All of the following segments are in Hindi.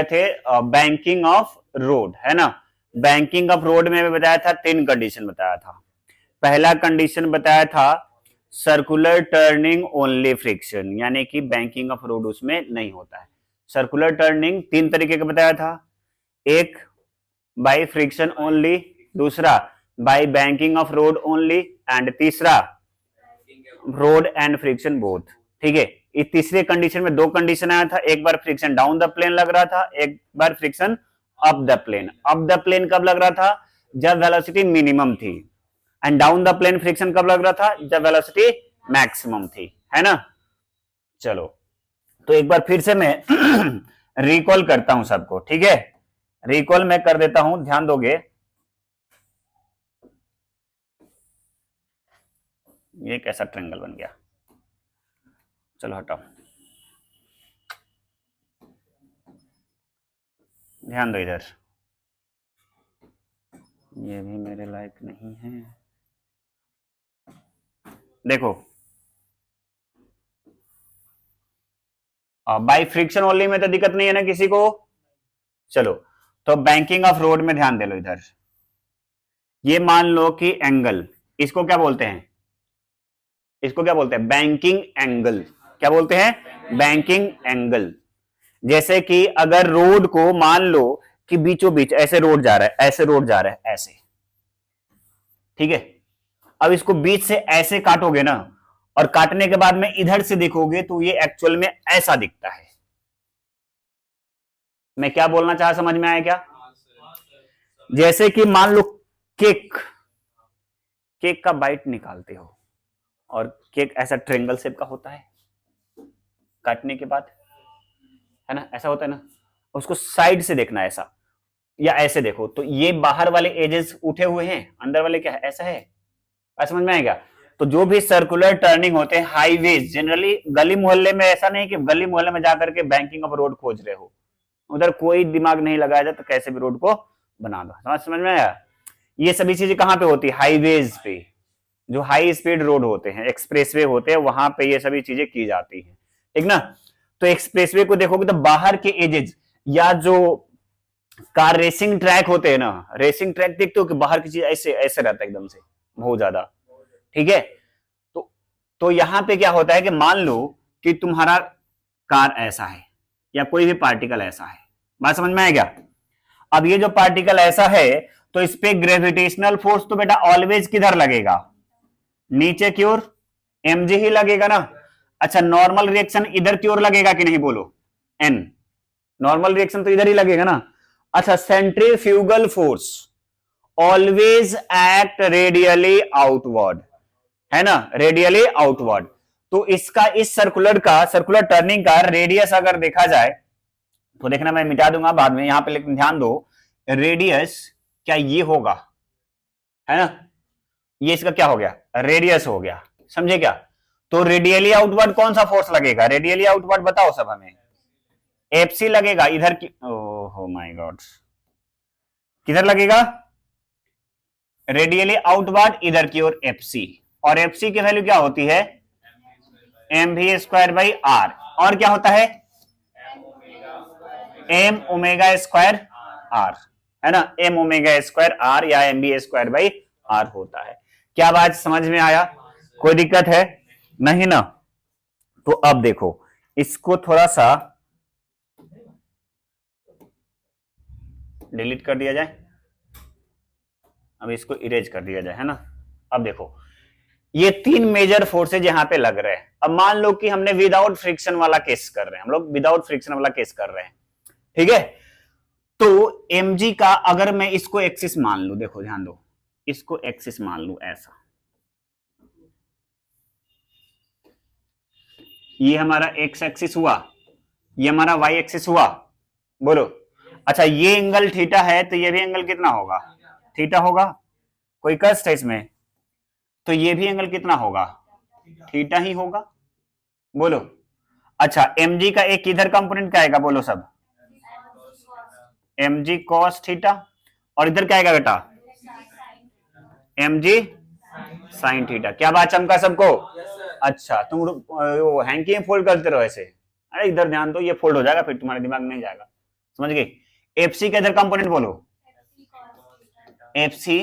थे बैंकिंग ऑफ रोड, है ना। बैंकिंग ऑफ रोड में बताया था, 3 कंडीशन बताया था। पहला कंडीशन बताया था सर्कुलर टर्निंग ओनली फ्रिक्शन, यानी कि बैंकिंग ऑफ रोड उसमें नहीं होता है। सर्कुलर टर्निंग 3 तरीके का बताया था, एक बाय फ्रिक्शन ओनली, दूसरा by banking of road only, and तीसरा रोड एंड फ्रिक्शन बोथ। ठीक है, इस तीसरे कंडीशन में 2 कंडीशन आया था, एक बार फ्रिक्शन डाउन द प्लेन लग रहा था, एक बार friction up the plane. Up the plane कब लग रहा था? जब वेलोसिटी मिनिमम थी, and down the plane friction कब लग रहा था? जब वेलोसिटी मैक्सिमम थी, है ना। चलो, तो एक बार फिर से मैं रिकॉल करता हूं सबको, ठीक है। रिकॉल मैं कर देता हूं, ध्यान दोगे। ये कैसा ट्रायंगल बन गया, चलो हटाओ, ध्यान दो इधर। ये भी मेरे लायक नहीं है, देखो। बाई फ्रिक्शन ओनली में तो दिक्कत नहीं है ना किसी को। चलो, तो बैंकिंग ऑफ रोड में ध्यान दे लो इधर। ये मान लो कि एंगल, इसको क्या बोलते हैं? इसको क्या बोलते हैं? Banking angle. क्या बोलते हैं? Banking angle. जैसे कि अगर रोड को मान लो कि बीचों बीच ऐसे रोड जा रहा है, ऐसे रोड जा रहा है, ऐसे, ठीक है। अब इसको बीच से ऐसे काटोगे ना, और काटने के बाद में इधर से देखोगे तो ये एक्चुअल में ऐसा दिखता है। मैं क्या बोलना चाहा, समझ में आया क्या? जैसे कि मान लो केक, केक का बाइट निकालते हो, और केक ऐसा ट्रायंगल शेप का होता है काटने के बाद, है ना, ऐसा होता है ना। उसको साइड से देखना ऐसा, या ऐसे देखो तो ये बाहर वाले एजेस उठे हुए हैं, अंदर वाले क्या है, ऐसा है। समझ में आएगा? तो जो भी सर्कुलर टर्निंग होते हैं हाईवेज, जनरली गली मोहल्ले में ऐसा नहीं कि गली मोहल्ले में जाकर के बैंकिंग ऑफ रोड खोज रहे हो, उधर कोई दिमाग नहीं लगाया जाए तो कैसे भी रोड को बना दो। समझ में आया? ये सभी चीजें कहां पे होती है? हाईवेज पे, जो हाई स्पीड रोड होते हैं, एक्सप्रेसवे होते हैं, वहां पे ये सभी चीजें की जाती है, ठीक ना। तो एक्सप्रेसवे को देखोगे तो बाहर के एजेज, या जो कार रेसिंग ट्रैक होते हैं ना, रेसिंग ट्रैक देखते हो कि बाहर की चीज ऐसे ऐसे रहता है एकदम से, बहुत ज्यादा, ठीक है। तो यहां पे क्या होता है कि मान लो कि तुम्हारा कार ऐसा है, या कोई भी पार्टिकल ऐसा है, बात समझ में आएगा? अब ये जो पार्टिकल ऐसा है, तो इस पे ग्रेविटेशनल फोर्स तो बेटा ऑलवेज किधर लगेगा? नीचे की ओर, mg ही लगेगा ना। अच्छा, नॉर्मल रिएक्शन इधर की ओर लगेगा कि नहीं, बोलो? n, नॉर्मल रिएक्शन तो इधर ही लगेगा ना। अच्छा, centrifugal force always act radially outward, है ना, रेडियली आउटवर्ड। तो इसका, इस सर्कुलर का, सर्कुलर टर्निंग का रेडियस अगर देखा जाए तो देखना, मैं मिटा दूंगा बाद में यहां पे, लेकिन ध्यान दो, रेडियस क्या ये होगा, है ना, ये इसका क्या हो गया? रेडियस हो गया, समझे क्या? तो रेडियली आउटवर्ड कौन सा फोर्स लगेगा? रेडियली आउटवर्ड बताओ सब हमें। एफसी लगेगा इधर की, ओह माय गॉड, किधर लगेगा? रेडियली आउटवर्ड इधर की ओर एफसी, और एफसी की वैल्यू क्या होती है? M V square by R, और क्या होता है? एम ओमेगा स्क्वायर आर, है ना, एम ओमेगा स्क्वायर आर, या M B square by R होता है। क्या बात समझ में आया? कोई दिक्कत है? नहीं ना। तो अब देखो, इसको थोड़ा सा डिलीट कर दिया जाए, अब इसको इरेज कर दिया जाए, है ना। अब देखो, ये 3 मेजर फोर्सेज यहां पे लग रहे हैं। अब मान लो कि हमने विदाउट फ्रिक्शन वाला केस कर रहे हैं, हम लोग विदाउट फ्रिक्शन वाला केस कर रहे हैं, ठीक है। तो mg का अगर मैं इसको एक्सिस मान लू, देखो ध्यान दो, इसको एक्सिस मान लू ऐसा, ये हमारा एक्स एक्सिस हुआ, ये हमारा वाई एक्सिस हुआ, बोलो। अच्छा, ये एंगल थीटा है, तो ये भी एंगल कितना होगा? थीटा होगा। कोई कष्ट है इसमें? तो ये भी एंगल कितना होगा? थीटा ही होगा, बोलो। अच्छा, mg का एक इधर कंपोनेंट क्या आएगा, बोलो सब? mg cos थीटा, और इधर क्या आएगा बेटा? mg sin theta. क्या बात चमका सबको? अच्छा, तुम वो हैंकी में फोल्ड करते रहो ऐसे, अरे इधर ध्यान दो, ये फोल्ड हो जाएगा फिर तुम्हारे दिमाग में नहीं जाएगा, समझ गए? एफ सी का इधर कंपोनेंट बोलो, एफ सी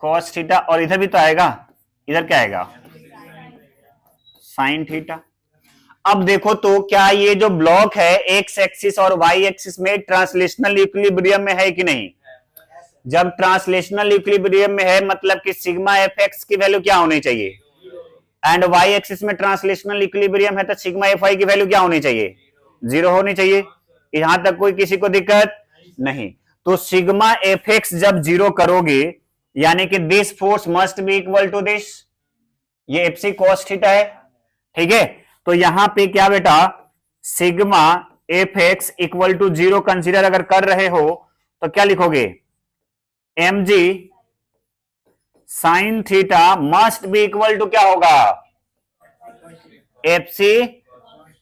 कॉस थीटा, और इधर भी तो आएगा, इधर क्या आएगा, साइन थीटा। अब देखो तो क्या ये जो ब्लॉक है एक्स एक्सिस और वाई एक्सिस में ट्रांसलेशनल इक्विलिब्रियम में है कि नहीं? जब ट्रांसलेशनल इक्विलिब्रियम में है मतलब कि सिग्मा एफ एक्स की वैल्यू क्या होनी चाहिए, एंड वाई एक्सिस में ट्रांसलेशनल इक्विलिब्रियम है तो सिग्मा एफ वाई की वैल्यू क्या होनी चाहिए, 0 होनी चाहिए। यहां तक कोई किसी को दिक्कत नहीं। तो सिग्मा एफ एक्स जब 0 करोगे यानी कि this force must be equal to this, ये एफ सी कॉस थीटा है, ठीक है। तो यहां पे क्या बेटा, sigma F X equal to 0 consider अगर कर रहे हो तो क्या लिखोगे, M G sine theta must be equal to क्या होगा, एफ सी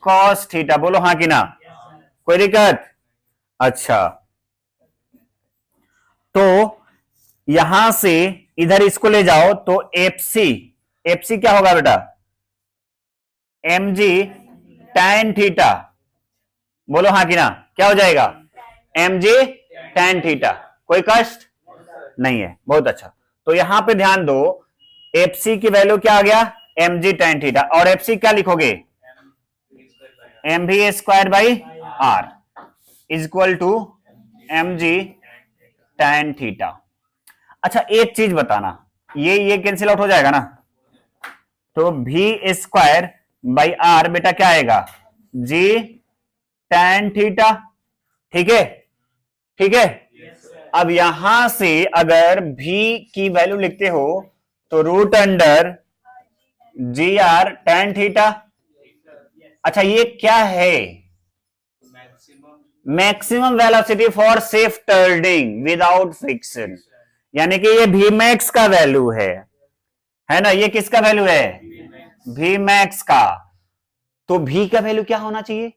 कॉस थीटा। बोलो हाँ कि ना, कोई दिक्कत? अच्छा, तो यहां से इधर इसको ले जाओ तो एफ सी क्या होगा बेटा, एम जी टैन थीटा। बोलो हाँ कि ना, क्या हो जाएगा, एम जी टैन थीटा। कोई कष्ट नहीं है, बहुत अच्छा। तो यहां पे ध्यान दो, एफ सी की वैल्यू क्या आ गया, एम जी टैन थीटा, और एफ सी क्या लिखोगे, M V square by R is equal to M G tan theta. अच्छा एक चीज बताना, ये कैंसिल आउट हो जाएगा ना, तो भी स्क्वायर बाई आर बेटा क्या आएगा, जी टैन थीटा, ठीक है, ठीक है। अब यहां से अगर भी की वैल्यू लिखते हो तो root under G R tan theta. अच्छा ये क्या है, maximum velocity for safe turning without friction, यानी कि ये भी मैक्स का वैल्यू है ना, ये किसका वैल्यू है, भी मैक्स का। तो भी का वैल्यू क्या होना चाहिए,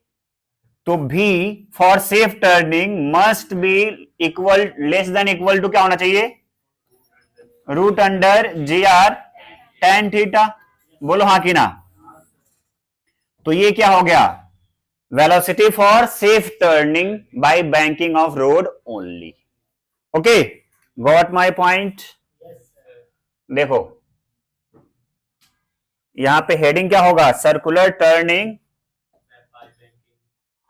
तो भी for safe turning must be equal less than equal to क्या होना चाहिए, root under G R tan theta. बोलो हाँ कि ना। तो ये क्या हो गया, velocity for safe turning by banking of road only. Okay, got my point. देखो यहां पे हेडिंग क्या होगा, सर्कुलर टर्निंग,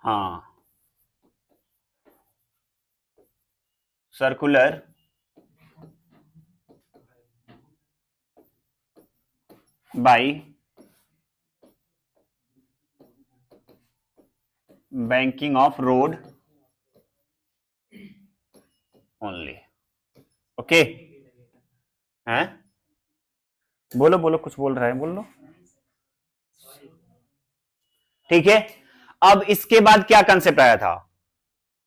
हाँ circular by banking of road only. Okay, हैं बोलो बोलो, कुछ बोल रहा है, बोल लो। ठीक है, अब इसके बाद क्या कंसेप्ट आया था,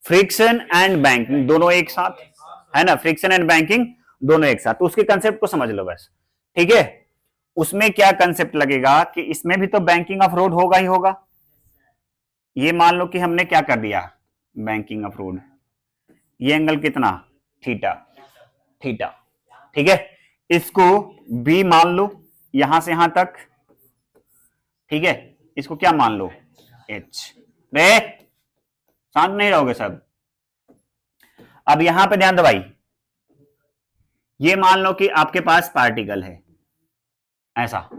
फ्रिक्शन एंड बैंकिंग दोनों एक साथ, है ना, फ्रिक्शन एंड बैंकिंग दोनों एक साथ। तो उसके कंसेप्ट को समझ लो बस, ठीक है। उसमें क्या कंसेप्ट लगेगा कि इसमें भी तो बैंकिंग ऑफ रोड होगा ही होगा। ये मान लो कि हमने क्या कर दिया, बैंकिंग ऑफ रोड, ये एंगल कितना, थीटा, थीटा, ठीक है। इसको बी मान लो यहां से यहां तक, ठीक है। इसको क्या मान लो, एच। रे शांत नहीं रहोगे सब। अब यहां पे ध्यान दो भाई, ये मान लो कि आपके पास पार्टिकल है, ऐसा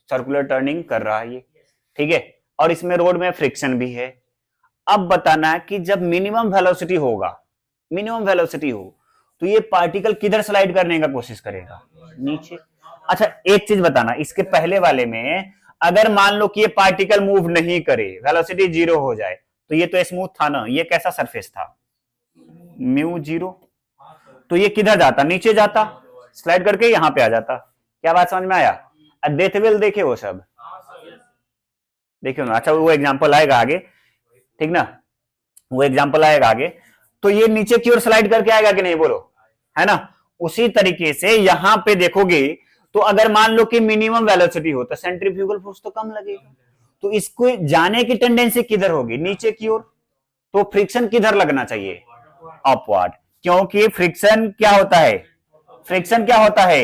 सर्कुलर टर्निंग कर रहा है ये, ठीक है, और इसमें रोड में फ्रिक्शन भी है। अब बताना है कि जब मिनिमम वेलोसिटी होगा, मिनिमम वेलोसिटी हो तो ये पार्टिकल किधर स्लाइड करने का कोशिश करेगा, नीचे। अच्छा एक चीज बताना, इसके पहले वाले में अगर मान लो कि ये पार्टिकल मूव नहीं करे, वेलोसिटी 0 हो जाए, तो ये तो स्मूथ था ना, ये कैसा सरफेस था, म्यू 0, तो ये किधर जाता, नीचे जाता, स्लाइड करके यहां पे आ जाता। क्या बात समझ में आया? डेथ विल देखे वो सब, देखियो ना। अच्छा वो एग्जांपल आएगा आगे, ठीक ना, वो एग्जांपल आएगा आगे। तो ये नीचे की ओर स्लाइड करके आएगा कि नहीं, बोलो, है ना। उसी तरीके से यहां पे देखोगे तो अगर मान लो कि मिनिमम वेलोसिटी हो तो सेंट्रीफ्यूगल फोर्स तो कम लगेगा, तो इसको जाने की टेंडेंसी किधर होगी, नीचे की ओर। तो फ्रिक्शन किधर लगना चाहिए, अपवर्ड, क्योंकि फ्रिक्शन क्या होता है, फ्रिक्शन क्या होता है,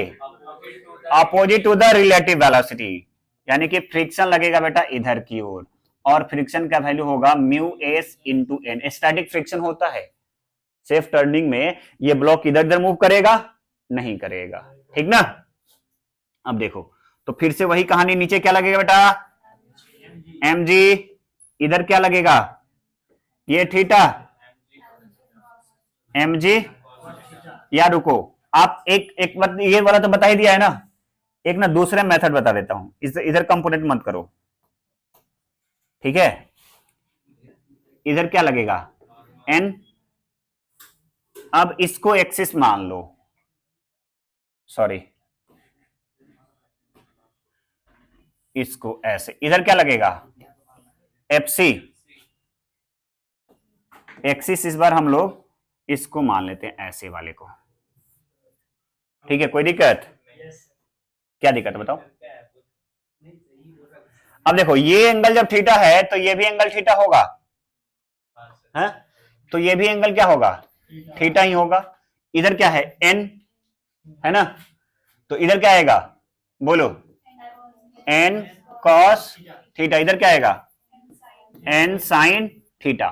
opposite to the relative velocity, यानी कि फ्रिक्शन लगेगा बेटा इधर की ओर, और फ्रिक्शन का वैल्यू होगा mu S into N. Static friction होता है, सेफ टर्निंग में ये ब्लॉक इधर उधर मूव करेगा नहीं करेगा, ठीक ना। अब देखो तो फिर से वही कहानी, नीचे क्या लगेगा बेटा, एम जी, इधर क्या लगेगा, ये थीटा एम जी, या रुको आप एक एक ये वाला तो बता ही दिया है ना, एक ना दूसरा मेथड बता देता हूं, इधर कंपोनेंट मत करो, ठीक है। इधर क्या लगेगा एन, अब इसको एक्सिस मान लो, सॉरी इसको ऐसे, इधर क्या लगेगा एफ सी, एक्सिस इस बार हम लोग इसको मान लेते हैं ऐसे वाले को, ठीक है। कोई दिक्कत, क्या दिक्कत है बताओ। अब देखो ये एंगल जब थीटा है तो ये भी एंगल थीटा होगा, है? तो ये भी एंगल क्या होगा, थीटा ही होगा। इधर क्या है एन, है ना, तो इधर क्या आएगा बोलो, एन कॉस थीटा, इधर क्या आएगा एन साइन थीटा।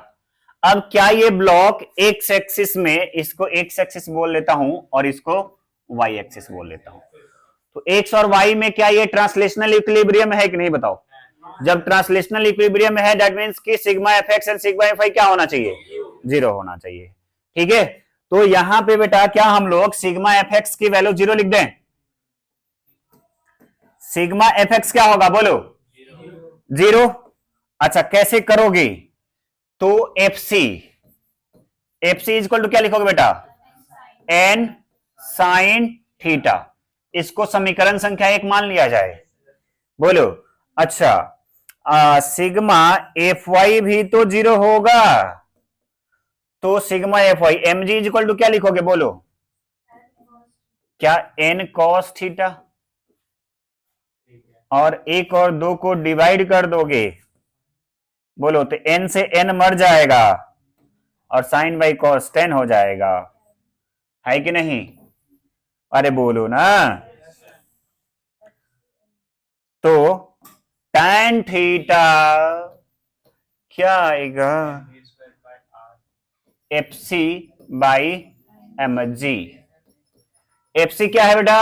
अब क्या ये ब्लॉक एक्स एक्सिस में, इसको एक्स एक्सिस बोल लेता हूं और इसको वाई एक्सिस बोल लेता हूं, तो एक्स और वाई में क्या ये ट्रांसलेशनल इक्विलिब्रियम है कि नहीं बताओ। जब ट्रांसलेशनल इक्विलिब्रियम है दैट मींस कि sigma F X and sigma F I क्या होना चाहिए, जीरो होना चाहिए, ठीक है। तो यहां पे बेटा क्या हम लोग सिग्मा एफ एक्स की वैल्यू जीरो लिख दें, सिग्मा एफ एक्स क्या होगा बोलो जीरो। अच्छा कैसे करोगे, तो F C, F C is equal to क्या लिखोगे बेटा एन साइन थीटा, इसको समीकरण संख्या एक मान लिया जाए, बोलो। अच्छा सिग्मा एफ वाई भी तो जीरो होगा, तो sigma F Y M G is equal to क्या लिखोगे बोलो, क्या एन कॉस थीटा, और एक और दो को डिवाइड कर दोगे बोलो, तो एन से एन मर जाएगा और साइन बाई कॉस टेन हो जाएगा, है कि नहीं, अरे बोलो ना। तो tan थीटा क्या आएगा F C by M G, F C क्या है बेटा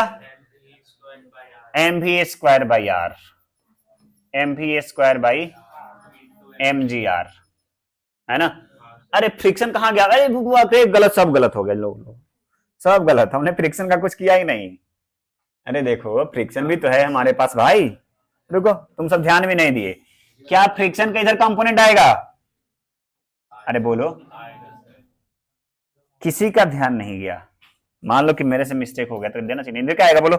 M V square by R, M V square by M G R, है ना। अरे फ्रिक्शन कहां गया, अरे गलत, सब गलत हो गए लोग, सब गलत, हमने फ्रिक्शन का कुछ किया ही नहीं। अरे देखो फ्रिक्शन भी तो है हमारे पास भाई, रुको तुम सब ध्यान भी नहीं दिए, क्या फ्रिक्शन का इधर कंपोनेंट आएगा, अरे बोलो, किसी का ध्यान नहीं गया, मान लो कि मेरे से मिस्टेक हो गया तो देना चाहिए, इधर क्या आएगा बोलो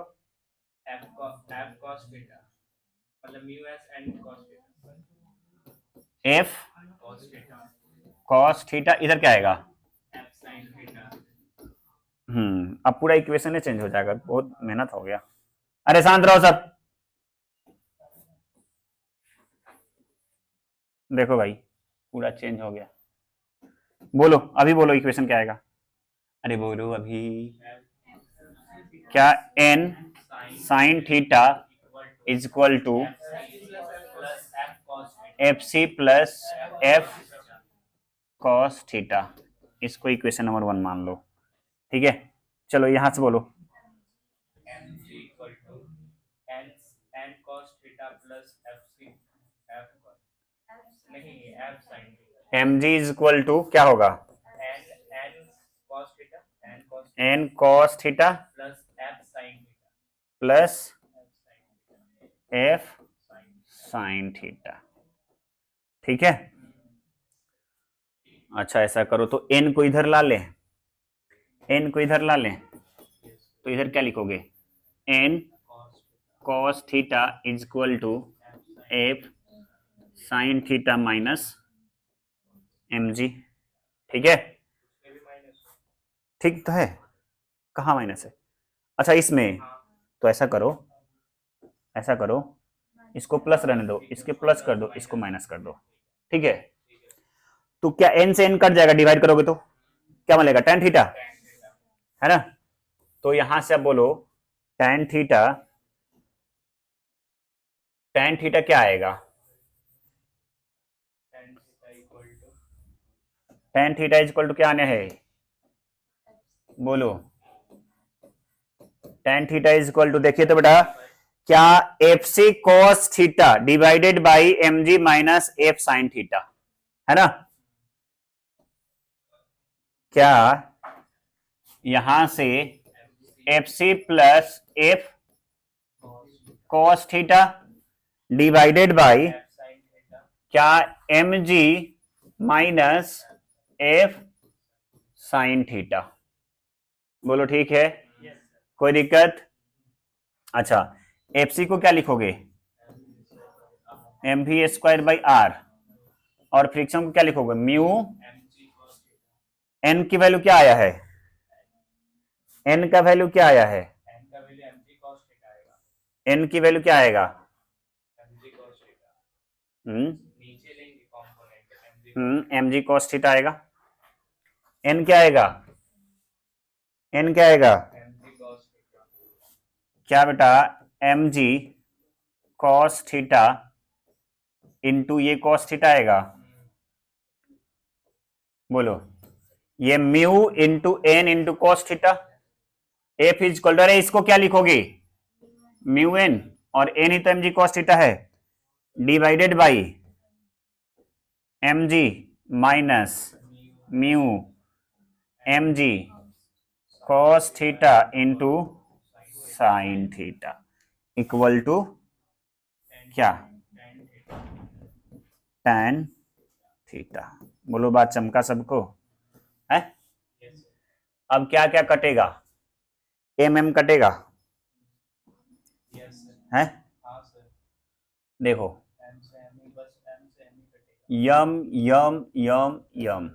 एफ कॉस थीटा, इधर क्या आएगा अब पूरा इक्वेशन चेंज हो जाएगा, बहुत मेहनत हो गया। अरे शांत रहो सब, देखो भाई पूरा चेंज हो गया, बोलो अभी बोलो इक्वेशन क्या आएगा, अरे बोलो अभी, क्या N sine theta is equal to F C plus F cos theta, इसको इक्वेशन नंबर 1 मान लो, ठीक है। चलो यहां से बोलो M G is equal to क्या होगा N cos theta plus F sine theta, ठीक है। अच्छा ऐसा करो तो एन को इधर ला ले, एन को इधर ला ले, तो इधर क्या लिखोगे N cos theta is equal to F sine theta minus M G, ठीक है। ठीक तो है, कहाँ माइनस है, अच्छा इसमें, तो ऐसा करो, ऐसा करो, इसको प्लस रहने दो, इसके प्लस कर दो, इसको माइनस कर दो, ठीक है। तो क्या एन से एन कट जाएगा, डिवाइड करोगे तो क्या मिलेगा tan थीटा, है ना। तो यहां से आप बोलो tan थीटा, tan थीटा क्या आएगा tan थीटा इक्वल टू क्या आने है, बोलो। tan थीटा इक्वल टू, देखिए तो बेटा, क्या F C cos theta divided by M G minus F sine theta, है ना। क्या यहां से F C plus F cos theta divided by क्या M G minus F sine theta, बोलो ठीक है, कोई दिक्कत। अच्छा, एफ सी को क्या लिखोगे, M V square by R, और फ्रिक्शन को क्या लिखोगे, म्यू, एन की वैल्यू क्या आया है, एन का वैल्यू क्या आया है, एन की वैल्यू क्या आएगा, एम जी कॉस थीटा आएगा। एन क्या आएगा, एन क्या आएगा, क्या बेटा, M G cos theta into ये कॉस थीटा आएगा, बोलो, ये mu into N into cos theta, F is equal to, अरे इसको क्या लिखोगे, म्यू एन, और एन ही तो एम जी कॉस थीटा है, divided by M G minus mu M G cos theta into sine theta equal to क्या, tan थीटा। बोलो, बात चमका सबको है। अब क्या क्या कटेगा, एम एम कटेगा है, देखो, यम यम यम यम,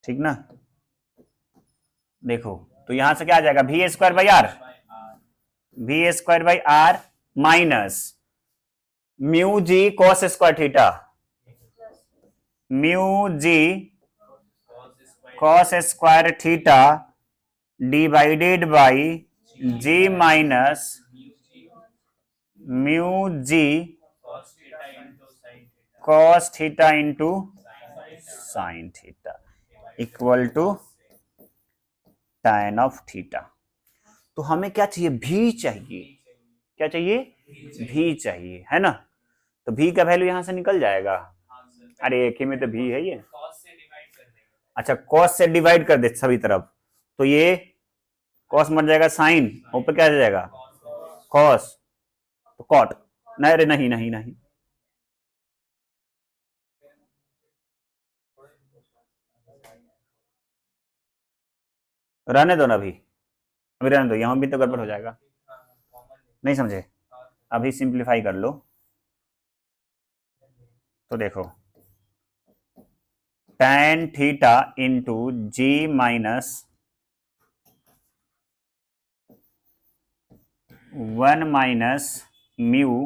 ठीक ना। देखो तो यहां से क्या आ जाएगा, V square by R, V square by R minus mu G cos square theta, mu G cos square theta divided by G minus mu G cos theta into sine theta equal to tan of theta. तो हमें क्या चाहिए, भी चाहिए, क्या चाहिए, भी चाहिए, है ना। तो भी का वैल्यू यहां से निकल जाएगा, अरे एक ही में तो भी है ये, अच्छा कॉस से डिवाइड कर दे सभी तरफ, तो ये कॉस मर जाएगा साइन, ऊपर क्या आ जाएगा कॉस, तो कॉट, नहीं अरे नहीं नहीं नहीं, रहने दो ना, अभी रहने दो, यहां भी तो गड़बड़ हो जाएगा, नहीं समझे, अभी सिंप्लीफाई कर लो। तो देखो tan theta into G minus 1 minus mu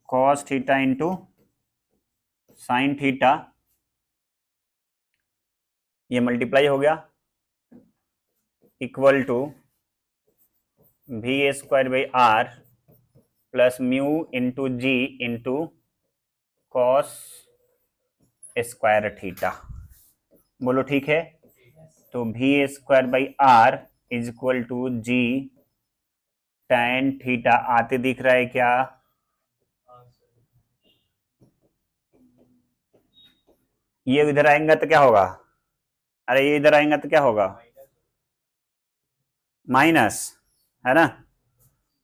cos theta into sine theta, ये मल्टीप्लाई हो गया, equal to V square by R plus mu into G into cos square theta, बोलो ठीक है। तो V square by R is equal to G tan theta आते दिख रहा है क्या, ये इधर आएंगे तो क्या होगा, अरे ये इधर आएंगे तो क्या होगा, माइनस, है ना,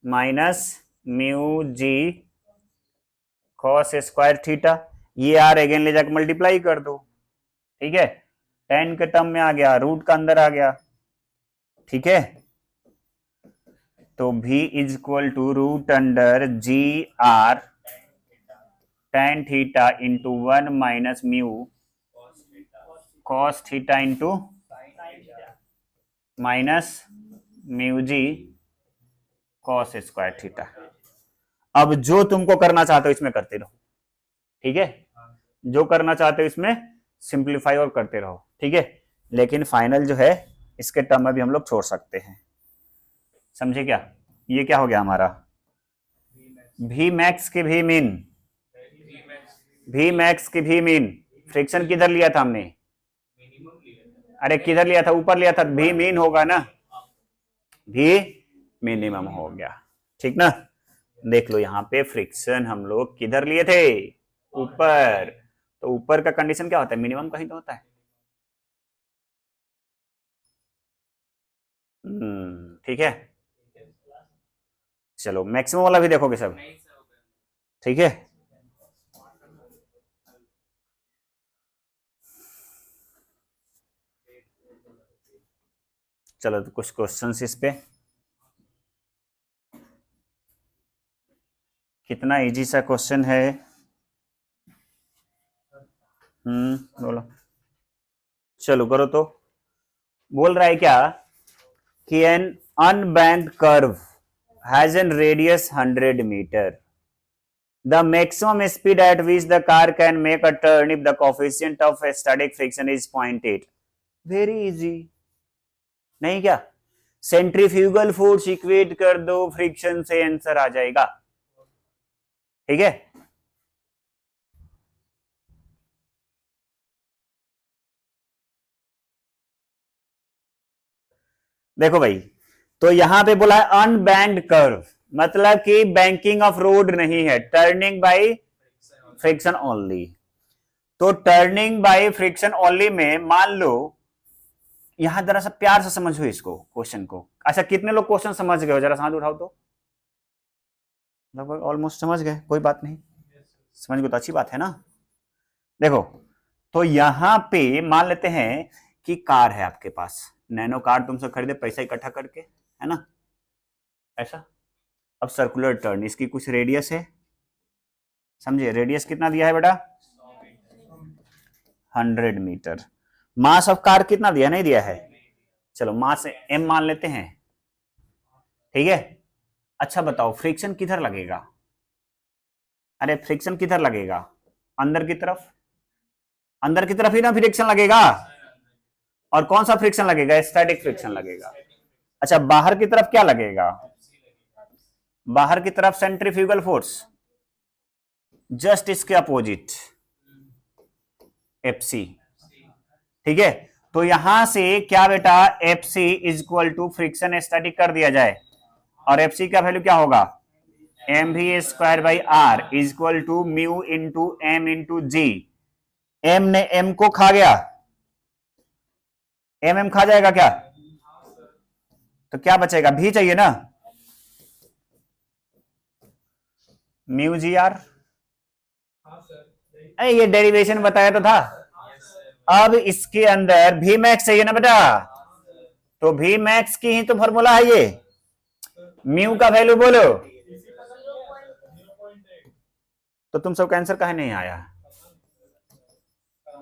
minus mu G cos square theta, ये आर अगेन ले जाकर मल्टीप्लाई कर दो, ठीक है, tan के टर्म में आ गया, रूट का अंदर आ गया, ठीक है। तो v is equal to root under G R tan theta into 1 minus mu cos theta into minus mu G cos square theta. अब जो तुमको करना चाहते हो इसमें करते रहो, ठीक है, जो करना चाहते हो इसमें सिंप्लीफाई और करते रहो, ठीक है, लेकिन फाइनल जो है इसके टर्म में भी हम लोग छोड़ सकते हैं, समझे क्या। ये क्या हो गया हमारा, वी मैक्स के वी मिन, भी मैक्स की भी मीन, फ्रिक्शन किधर लिया था हमने? अरे किधर लिया था? ऊपर लिया था, भी मीन होगा ना, भी मिनिमम हो गया, ठीक ना। देख लो यहाँ पे फ्रिक्शन हम लोग किधर लिए थे? ऊपर। तो ऊपर का कंडीशन क्या होता है? मिनिमम का ही तो होता है। ठीक है। चलो मैक्सिमम वाला भी देखोगे सब, ठीक है। चलो तो कुछ क्वेश्चंस इस पे, कितना इजी सा क्वेश्चन है। बोलो, चलो करो तो। बोल रहा है क्या कि an unbanked curve has an radius 100 metre, the maximum speed at which the car can make a turn if the coefficient of static friction is 0.8. very easy, नहीं क्या? सेंट्रीफ्यूगल फोर्स इक्वेट कर दो फ्रिक्शन से, आंसर आ जाएगा, ठीक है। देखो भाई, तो यहां पे बोला है अनबैंक्ड कर्व, मतलब कि बैंकिंग ऑफ रोड नहीं है, टर्निंग बाय फ्रिक्शन ओनली। तो टर्निंग बाय फ्रिक्शन ओनली में मान लो, यहां जरा सा प्यार से समझो इसको, क्वेश्चन को। अच्छा कितने लोग क्वेश्चन समझ गए हो? जरा हाथ उठाओ तो। लगभग ऑलमोस्ट समझ गए, कोई बात नहीं, समझ गए तो अच्छी बात है ना। देखो, तो यहां पे मान लेते हैं कि कार है आपके पास, नैनो कार तुमसे खरीदे पैसा इकट्ठा करके, है ना, ऐसा। अब सर्कुलर टर्न, इसकी कुछ रेडियस है, समझिए रेडियस कितना दिया है बेटा? 100 मीटर। मास ऑफ कार कितना दिया? नहीं दिया है, चलो मास m मान लेते हैं, ठीक है। अच्छा बताओ फ्रिक्शन किधर लगेगा? अरे फ्रिक्शन किधर लगेगा? अंदर की तरफ, अंदर की तरफ ही ना फ्रिक्शन लगेगा। और कौन सा फ्रिक्शन लगेगा? स्टैटिक फ्रिक्शन लगेगा। अच्छा बाहर की तरफ क्या लगेगा? बाहर की तरफ सेंट्रीफ्यूगल फोर्स, जस्ट इसके अपोजिट एफसी, ठीक है। तो यहां से क्या बेटा, FC is equal to friction static कर दिया जाए, और एफसी का वैल्यू क्या होगा? M V square by R is equal to mu into M into G. M ने एम को खा गया, एम खा जाएगा क्या? तो क्या बचेगा? भी चाहिए ना, म्यू जी आर। ये डेरिवेशन बताया तो था। अब इसके अंदर भी मैक्स चाहिए ना बेटा, तो भी मैक्स की ही तो फॉर्मूला है ये। म्यू का वैल्यू बोलो, तो तुम सब आंसर कहे नहीं आया?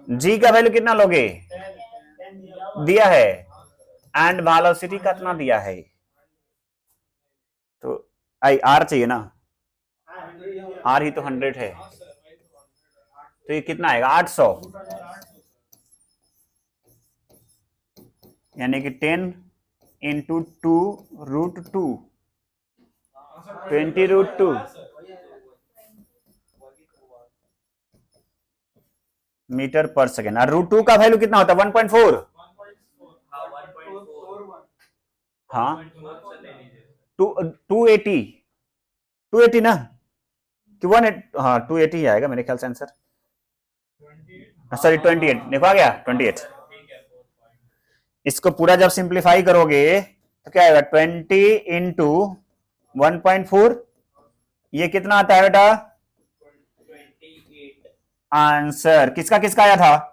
जी का वैल्यू कितना लोगे? दिया है, एंड वेलोसिटी कितना दिया है? तो आई आर चाहिए ना, आर ही तो 100 है, तो ये कितना आएगा? 800, यानी कि 10 इंटू 2 रूट 2, 20 रूट 2 मीटर पर सेकेंड। और रूट 2 का वैल्यू कितना होता है? 1.4। हाँ 280, 280 ना कि 180? हाँ 280 ही आएगा मेरे ख्याल से आंसर, सॉरी 28, देखो आ गया 28। इसको पूरा जब सिंप्लीफाई करोगे तो क्या आएगा? 20 इंटू 1.4, ये कितना आता है बेटा? आंसर किसका किसका आया था?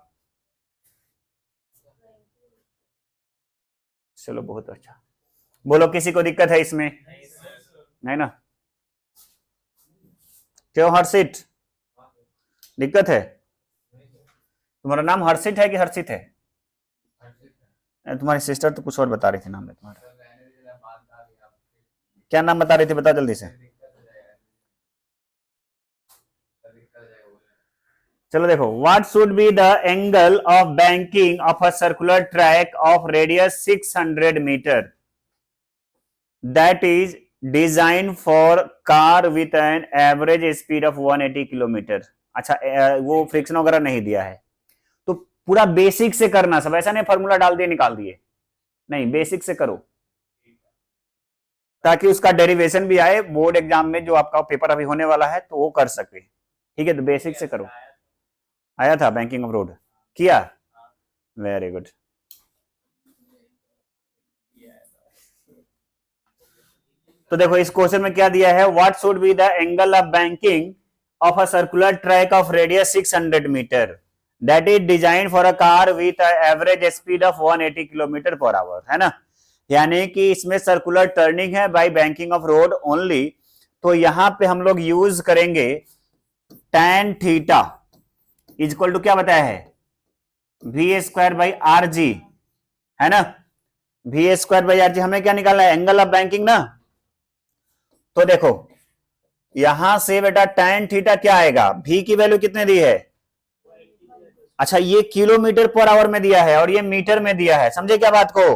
चलो बहुत अच्छा, बोलो किसी को दिक्कत है इसमें? नहीं ना, क्यों हर्षित, दिक्कत है? तुम्हारा नाम हर्षित है कि हर्षित है? तुम्हारी सिस्टर तो कुछ और बता रही थी नाम है तुम्हारा, क्या नाम बता रही थी? बता जल्दी से। चलो देखो, what should be the angle of banking of a circular track of radius 600 metre that is design for car with an average speed of 180 kilometre. अच्छा वो फ्रिक्शन वगैरह नहीं दिया है, तो पूरा बेसिक से करना सब, ऐसा नहीं फॉर्मूला डाल दिए निकाल दिए, नहीं बेसिक से करो ताकि उसका डेरिवेशन भी आए बोर्ड एग्जाम में, जो आपका पेपर अभी होने वाला है तो वो कर सके। ठीक है, तो बेसिक से करो। आया था बैंकिंग ऑफ रोड, किया, वेरी गुड। तो देखो इस क्वेश्चन में क्या दिया है, what should be the angle of banking of a circular track of radius 600 metre that is design for a car with average speed of 180 kilometre per hour, है ना। यानी कि इसमें सर्कुलर टर्निंग है by banking of road only, तो यहां पे हम लोग यूज करेंगे tan थीटा इक्वल टू क्या बताया है, V square by R G, है ना। V square by R G हमें क्या निकालना है, एंगल ऑफ बैंकिंग ना। तो देखो यहां से बेटा tan थीटा क्या आएगा, v की वैल्यू कितने दी है, अच्छा ये किलोमीटर पर आवर में दिया है और ये मीटर में दिया है, समझे क्या बात को।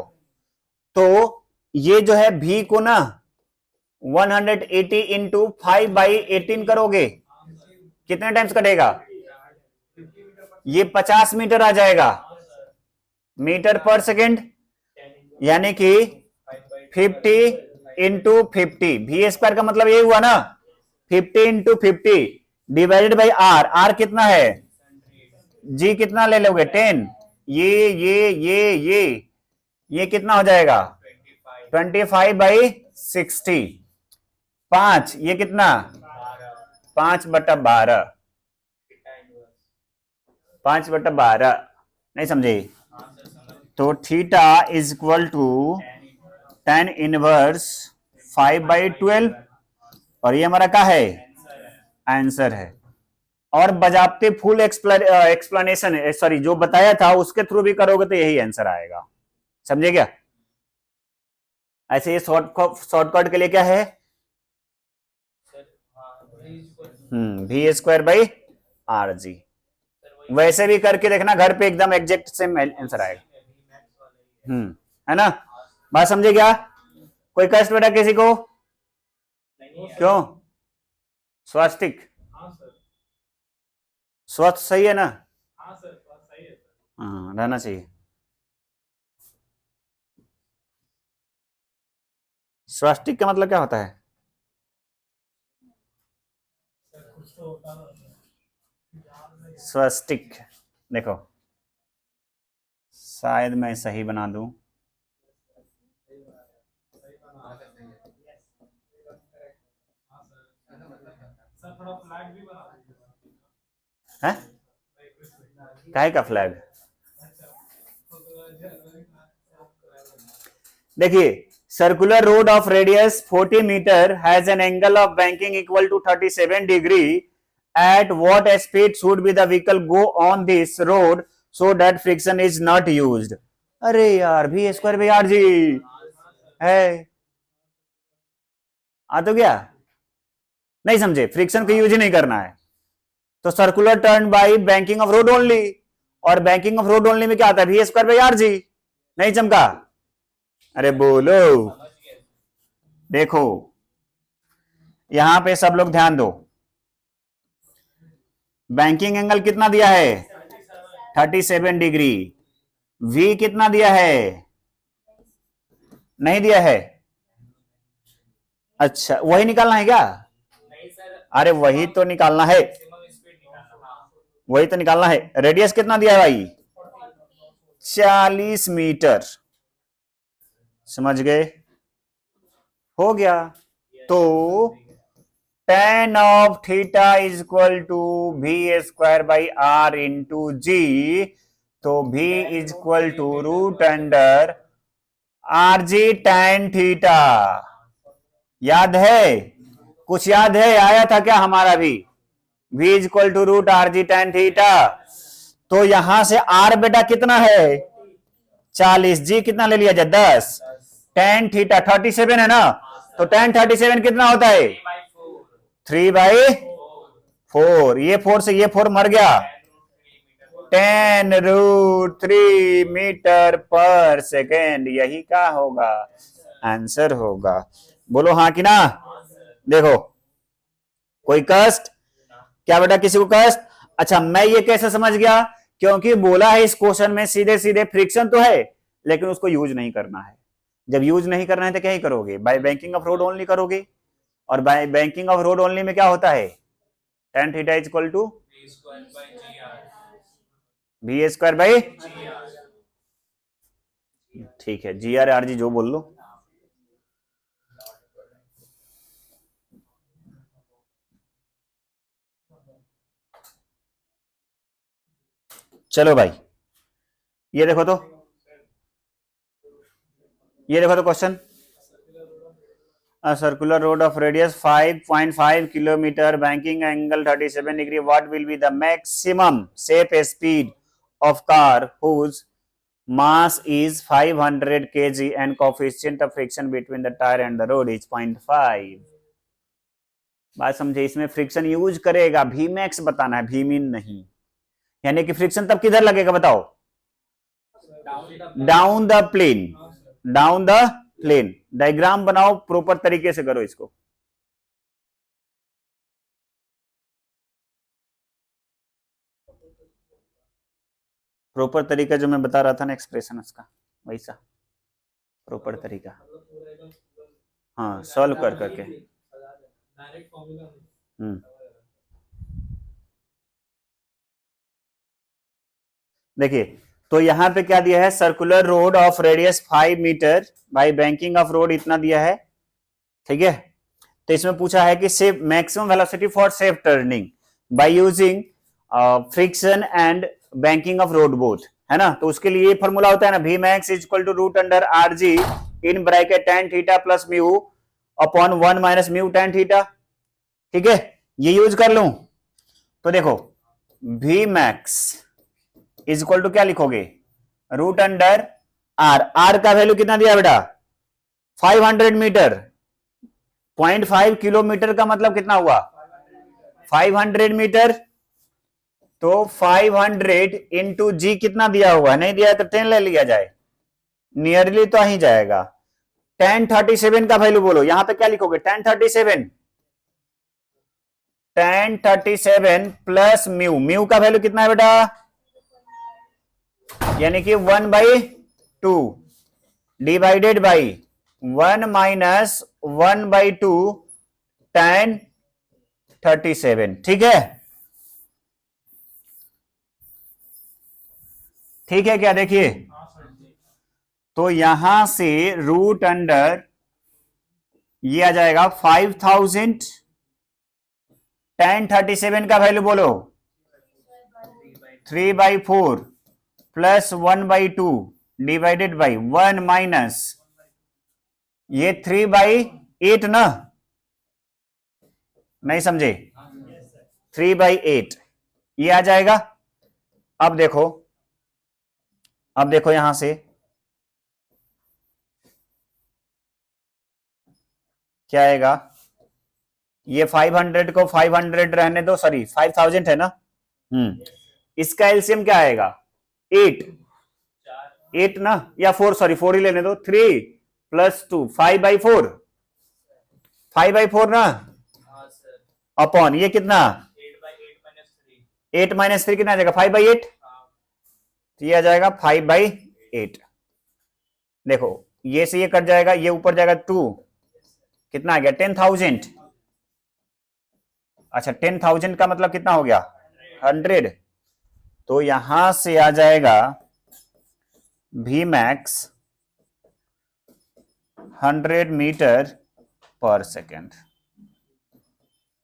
तो ये जो है v को ना 180 इंटू 5/18 करोगे, कितने टाइम्स कटेगा, ये 50 मीटर आ जाएगा, मीटर पर सेकेंड, यानी कि 50 इंटू 50, वी स्क्वायर का मतलब ये हुआ ना 50 into 50 divided by R, R कितना है, जी कितना ले लोगे 10, ये कितना हो जाएगा 25/60, 5 ये कितना 5/12, 5/12, नहीं समझे। तो theta is equal to tan inverse 5/12, और ये हमारा क्या है, आंसर है। और बजाते फुल एक्सप्लेनेशन सॉरी जो बताया था उसके थ्रू भी करोगे तो यही आंसर आएगा, समझे क्या। ऐसे ये शॉर्टकट के लिए क्या है, V square by R G, वैसे भी करके देखना घर पे एकदम एग्जैक्ट सेम आंसर आएगा, है ना। बात समझे क्या, कोई कष्ट बेटा किसी को, क्यों स्वास्तिक, स्वस्थ सही है ना, हाँ रहना चाहिए, स्वास्तिक का मतलब क्या होता है, स्वस्तिक, देखो शायद मैं सही बना दूं, है काहे का फ्लैग, देखिए circular road of radius 40 metre has an angle of banking equal to 37 degree at what speed should be the vehicle go on this road so that friction is not used। अरे यार V square by R G है, आ तो गया, नहीं समझे, फ्रिक्शन को यूज ही नहीं करना है, तो circular turn by banking of road only, और बैंकिंग ऑफ रोड ओनली में क्या आता है, V square by R G, नहीं चमका, अरे बोलो, देखो यहां पे सब लोग ध्यान दो, बैंकिंग एंगल कितना दिया है 37 डिग्री, वी कितना दिया है, नहीं दिया है, अच्छा वही निकालना है क्या, अरे वही तो निकालना है, वही तो निकालना है, रेडियस कितना दिया है भाई 40 मीटर, समझ गए, हो गया। तो tan of theta is equal to V square by R into G, तो v is equal to root under R G tan theta, याद है, कुछ याद है, आया था क्या हमारा भी, v is equal to root R G tan theta, तो यहां से r बेटा कितना है 40, जी कितना ले लिया जाए 10, tan थीटा 37 है ना, तो tan 37 कितना होता है 3/4, ये 4 से ये 4 मर गया, 10√3 मीटर पर सेकेंड, यही क्या होगा आंसर होगा, बोलो हाँ कि ना। देखो कोई कष्ट, क्या बेटा किसी को कष्ट? अच्छा, मैं ये कैसे समझ गया? क्योंकि बोला है इस क्वेश्चन में सीधे सीधे फ्रिक्शन तो है, लेकिन उसको यूज नहीं करना है। जब यूज नहीं करना है तो क्या ही करोगे? By banking of road only करोगे। और by banking of road only में क्या होता है? tan theta is equal to V square by, ठीक है, जी आर आर जी जो बोल लो। चलो भाई, ये देखो तो, ये देखो तो question. A circular road of radius 5.5 kilometer, banking angle 37 degree. What will be the maximum safe speed of car whose mass is 500 kg and coefficient of friction between the tire and the road is 0.5? बात समझे? इसमें फ्रिक्शन यूज करेगा, भी मैक्स बताना है, भी मीन नहीं। यानी कि फ्रिक्शन तब किधर लगेगा बताओ? Down the plane, down the plane. Diagram बनाओ, प्रॉपर तरीके से करो इसको। प्रॉपर तरीका जो मैं बता रहा था ना, एक्सप्रेशन उसका वैसा प्रॉपर तरीका। हाँ, सॉल्व कर करके। देखिए, तो यहां पे क्या दिया है? Circular road of radius 5 metre by banking of road इतना दिया है, ठीक है। तो इसमें पूछा है कि safe maximum velocity for safe turning by using friction and banking of road both, है ना। तो उसके लिए फॉर्मूला होता है ना, V max is equal to root under R G in bracket tan theta plus mu upon 1 minus mu tan theta, ठीक है। ये यूज कर लूं तो देखो, V max is equal to क्या लिखोगे? रूट अंडर आर, आर का वैल्यू कितना दिया बेटा? 500 मीटर। 0.5 किलोमीटर का मतलब कितना हुआ? 500 मीटर। तो 500 इंटू जी कितना दिया हुआ? नहीं दिया है तो 10 ले लिया जाए, नियरली तो ही जाएगा। tan 37 का वैल्यू बोलो, यहां पे क्या लिखोगे? tan 37, tan 37 plus mu, mu का वैल्यू कितना है बेटा? यानी कि 1/2 डिवाइडेड बाई 1 माइनस 1/2 tan 37, ठीक है। ठीक है क्या? देखिए, तो यहां से रूट अंडर ये आ जाएगा 5000, tan 37 का वैल्यू बोलो 3/4 प्लस 1/2 डिवाइडेड बाई 1 माइनस ये 3/8 ना, नहीं समझे? 3/8 ये आ जाएगा। अब देखो, अब देखो यहां से क्या आएगा? ये 500 को 500 रहने दो, सॉरी 5000 है ना। इसका एलसीएम क्या आएगा? 8, 8 ना, या 4, सॉरी 4 ही लेने दो। 3 प्लस 2 5/4, 5/4 ना, अपॉन ये कितना? 8 माइनस 3 कितना आ जाएगा? 5/8। तो ये आ जाएगा 5/8। देखो, ये से ये कट जाएगा, ये ऊपर जाएगा 2, कितना आ गया? 10,000। अच्छा, 10,000 का मतलब कितना हो गया? 100। तो यहां से आ जाएगा वी मैक्स 100 मीटर पर सेकेंड।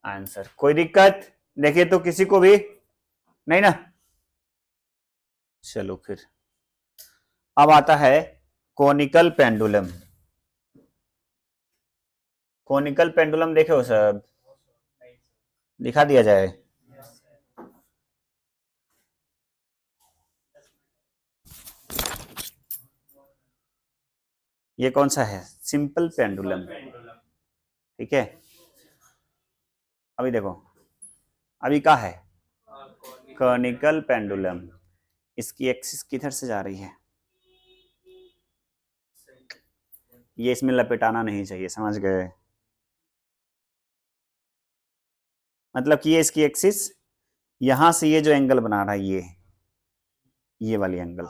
आंसर। कोई दिक्कत देखिए तो किसी को भी नहीं ना? चलो फिर, अब आता है कोनिकल पेंडुलम। कोनिकल पेंडुलम देखे हो सब? दिखा दिया जाए। ये कौन सा है? सिंपल पेंडुलम, ठीक है। अभी देखो, अभी क्या है? Conical pendulum. इसकी एक्सिस किधर से जा रही है? ये इसमें लपेटाना नहीं चाहिए, समझ गए? मतलब कि ये इसकी एक्सिस, यहां से ये जो एंगल बना रहा है ये वाली एंगल।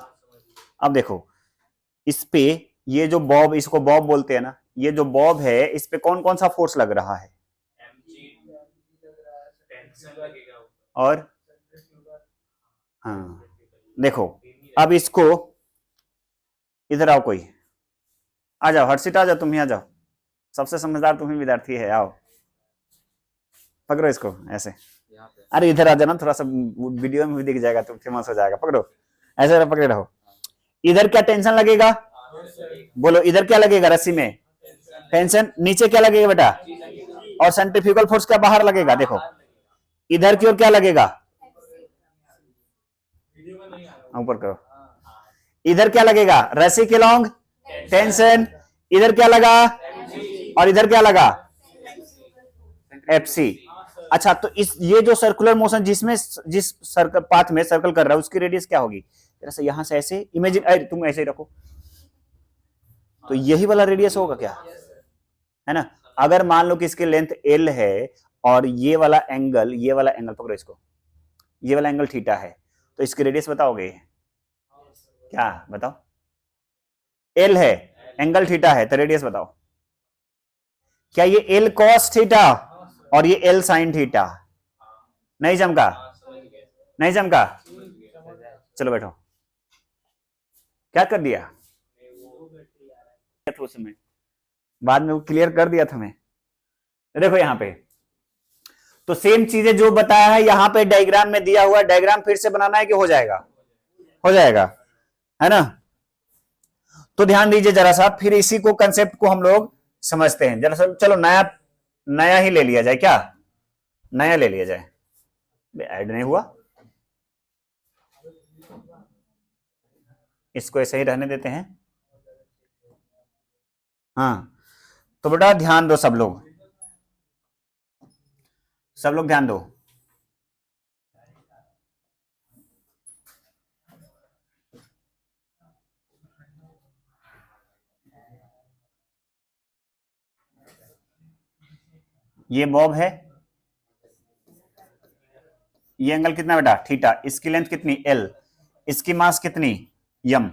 अब देखो इस पे ये जो बॉब, इसको बॉब बोलते हैं ना, ये जो बॉब है इस पे कौन कौन सा फोर्स लग रहा है? और हाँ देखो, अब इसको इधर आओ, कोई आ जाओ, हर्षित आ जाओ, तुम ही आ जाओ, सबसे समझदार तुम ही विद्यार्थी है, आओ पकड़ो इसको ऐसे। अरे इधर आ जाना, थोड़ा सा वीडियो में भी दिख जाएगा तो फेमस हो जाएगा। पकड़ो ऐसे पकड़े रहो। इधर क्या टेंशन लगेगा? बोलो इधर क्या लगेगा? रस्सी में टेंशन। नीचे क्या लगेगा बेटा? और सेंट्रीफ्यूगल फोर्स क्या बाहर लगेगा? देखो इधर की ओर क्या लगेगा? ऊपर करो। इधर क्या लगेगा? रस्सी के लॉन्ग टेंशन। इधर क्या लगा? और इधर क्या लगा? एफसी। अच्छा तो इस ये जो सर्कुलर मोशन जिसमें जिस सर्कल पाथ में सर्कल कर रहा है उसकी रेडियस क्या होगी? जैसे यहां से ऐसे इमेजिन, तुम ऐसे ही रखो, तो यही वाला रेडियस होगा क्या? है ना। अगर मान लो कि इसकी लेंथ एल है और ये वाला एंगल पकड़ो इसको, ये वाला एंगल थीटा है, तो इसकी रेडियस बताओगे? क्या बताओ? एल है, एंगल थीटा है, तो रेडियस बताओ। क्या ये एल कॉस थीटा और ये एल साइन थीटा? नहीं जमका? नहीं जमका? चलो बैठो। क्या कर दिया उसमें? बाद में वो क्लियर कर दिया था मैं। देखो यहां पे तो सेम चीजें जो बताया है यहां पे डायग्राम में दिया हुआ, डायग्राम फिर से बनाना है कि हो जाएगा? हो जाएगा, है ना। तो ध्यान दीजिए जरा सा, फिर इसी को कंसेप्ट को हम लोग समझते हैं जरा सा। चलो नया ही ले लिया जाए, क्या नया ले लिया जाए? ऐड नहीं हुआ, इसको ऐसे ही रहने देते हैं। हाँ तो बेटा ध्यान दो, सब लोग ध्यान दो। ये बॉब है, ये एंगल कितना बेटा? थीटा। इसकी लेंथ कितनी? एल। इसकी मास कितनी? यम।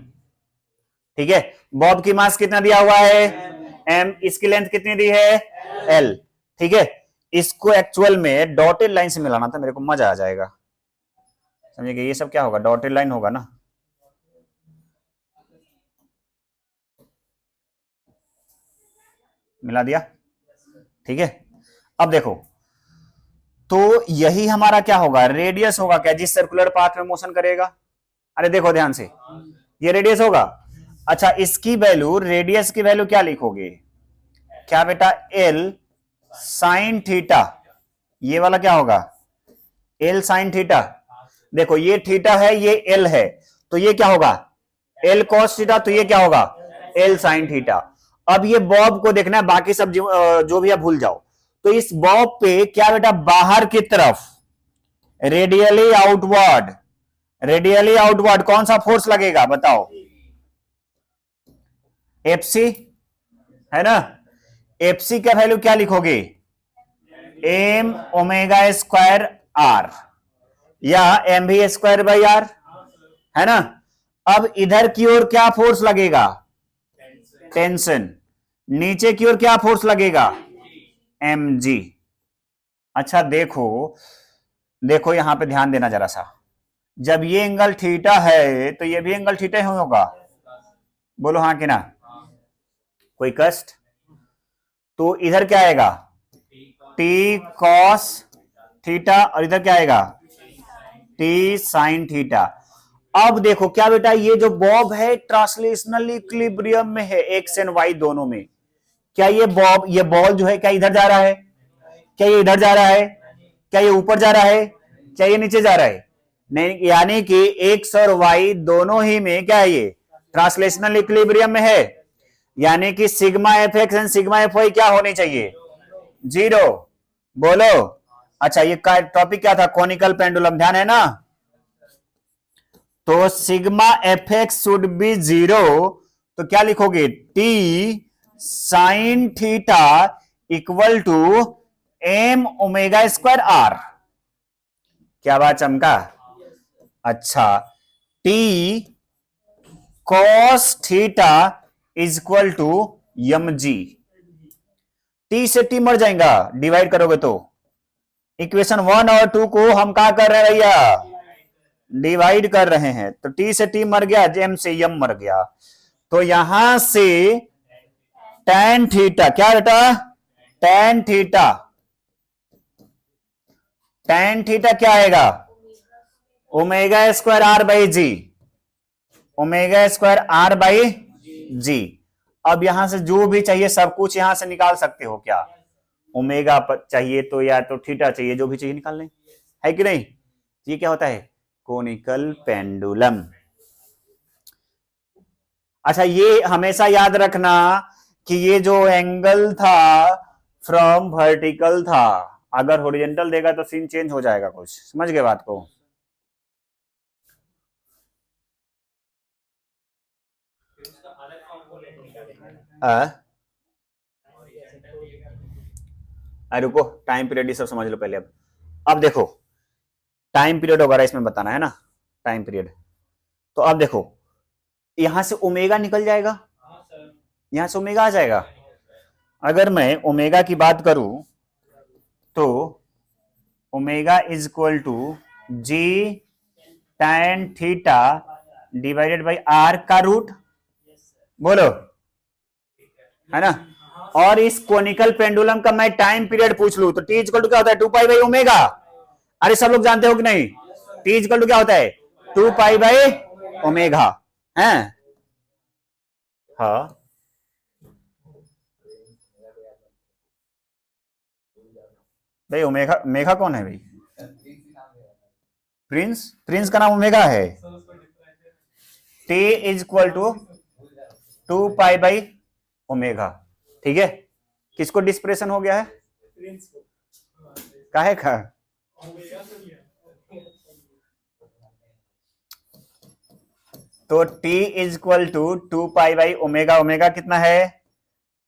ठीक है। बॉब की मास कितना दिया हुआ है? एम। इसकी लेंथ कितनी दी है? एल। ठीक है। इसको एक्चुअल में डॉटेड लाइन से मिलाना था, मेरे को मजा आ जाएगा। समझिए ये सब क्या होगा? डॉटेड लाइन होगा ना। मिला दिया, ठीक है। अब देखो तो यही हमारा क्या होगा? रेडियस होगा क्या, जिस सर्कुलर पाथ में मोशन करेगा? अरे देखो ध्यान से, ये रेडियस होगा। अच्छा इसकी वैल्यू, रेडियस की वैल्यू क्या लिखोगे? क्या बेटा? L sine theta. ये वाला क्या होगा? L sine theta. देखो ये थीटा है, ये एल है, तो ये क्या होगा? L cos theta. तो ये क्या होगा? L sine theta. अब ये बॉब को देखना है, बाकी सब जो भी आप भूल जाओ। तो इस बॉब पे क्या बेटा? बाहर की तरफ रेडियली आउटवर्ड कौन सा फोर्स लगेगा बताओ? एफसी, है ना। एफसी का वैल्यू क्या लिखोगे? एम ओमेगा स्क्वायर आर या एम भी स्क्वायर बाई आर, है ना। अब इधर की ओर क्या फोर्स लगेगा? टेंशन। नीचे की ओर क्या फोर्स लगेगा? M G. अच्छा देखो यहां पे ध्यान देना जरा सा, जब ये एंगल थीटा है तो ये भी एंगल थीटा ही होगा। बोलो हाँ कि ना? कोई कष्ट? तो इधर क्या आएगा? टी कॉस थीटा, और इधर क्या आएगा? T sine theta. अब देखो क्या बेटा, ये जो बॉब है ट्रांसलेशनल इक्विलिब्रियम में है, एक्स एंड वाई दोनों में। क्या ये बॉल जो है क्या इधर जा रहा है? क्या ये इधर जा रहा है? क्या ये ऊपर जा रहा है? क्या ये नीचे जा रहा है? नहीं, यानी कि एक्स और वाई दोनों ही में क्या है? ये ट्रांसलेशनल इक्विलिब्रियम में है, यानी कि sigma F X and sigma F Y क्या होनी चाहिए? 0। बोलो। अच्छा ये टॉपिक क्या था? कॉनिकल पेंडुलम, ध्यान है ना। तो sigma F X should be 0, तो क्या लिखोगे? T sine theta equal to M omega square R. क्या बात चमका? अच्छा, T cos theta is equal to M G. T से टी मर जाएगा डिवाइड करोगे तो। इक्वेशन 1 और 2 को हम क्या कर रहे हैं भैया? डिवाइड कर रहे हैं। तो टी से टी मर गया, एम से एम मर गया। तो यहां से tan थीटा, क्या बेटा? tan थीटा, tan थीटा क्या आएगा? Omega square R by G, omega square R by G. अब यहां से जो भी चाहिए सब कुछ यहां से निकाल सकते हो क्या? ओमेगा चाहिए तो या तो थीटा चाहिए, जो भी चाहिए निकाल लें, है कि नहीं? ये क्या होता है? Conical pendulum. अच्छा, ये हमेशा याद रखना कि ये जो एंगल था फ्रॉम वर्टिकल था, अगर हॉरिजॉन्टल देगा तो सीन चेंज हो जाएगा कुछ। समझ गए बात को? रुको, टाइम पीरियड ये सब समझ लो पहले। अब देखो, टाइम पीरियड वगैरह इसमें बताना है ना, टाइम पीरियड। तो अब देखो, यहां से ओमेगा निकल जाएगा, यहां से ओमेगा आ जाएगा। अगर मैं ओमेगा की बात करूं तो omega is equal to G tan theta divided by R का रूट, बोलो, है ना? और इस कोनिकल पेंडुलम का मैं टाइम पीरियड पूछ लूं तो टी इक्वल टू क्या होता है? 2 पाई बाई ओमेगा। अरे सब लोग जानते हो कि नहीं? टी इक्वल टू क्या होता है? 2 पाई बाई ओमेगा, है? हाँ, भाई ओमेगा, ओमेगा कौन है भाई? प्रिंस, प्रिंस का नाम ओमेगा है। T is equal to 2 pi by omega, ठीक है? किसको डिस्प्रेशन हो गया है? काहे का? तो t is equal to 2 pi by omega, omega कितना है?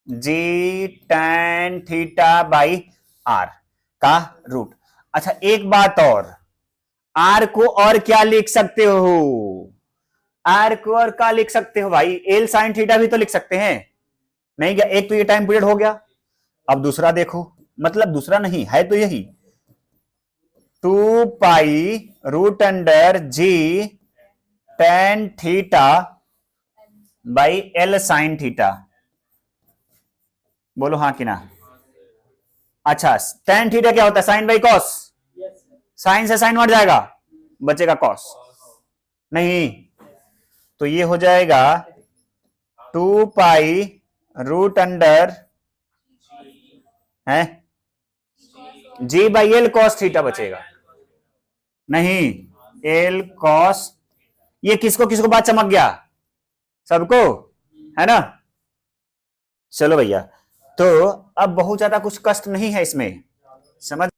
G tan theta by R का रूट। अच्छा, एक बात और, आर को और क्या लिख सकते हो? आर को और क्या लिख सकते हो भाई? एल साइन थीटा भी तो लिख सकते हैं, नहीं क्या? एक तो ये टाइम पीरियड हो गया। अब दूसरा देखो, मतलब दूसरा नहीं है तो यही 2 pi root under G tan theta by L sine theta. बोलो हाँ कि ना? अच्छा, tan थीटा क्या होता है? Sine by cos. साइन से साइन मर जाएगा, बचेगा कॉस। नहीं, तो ये हो जाएगा 2 पाई रूट अंडर है जी बाई एल कॉस थीटा बचेगा। नहीं, एल कॉस, ये किसको किसको बात चमक गया? सबको, है ना? चलो भैया, तो अब बहुत ज्यादा कुछ कष्ट नहीं है इसमें, समझ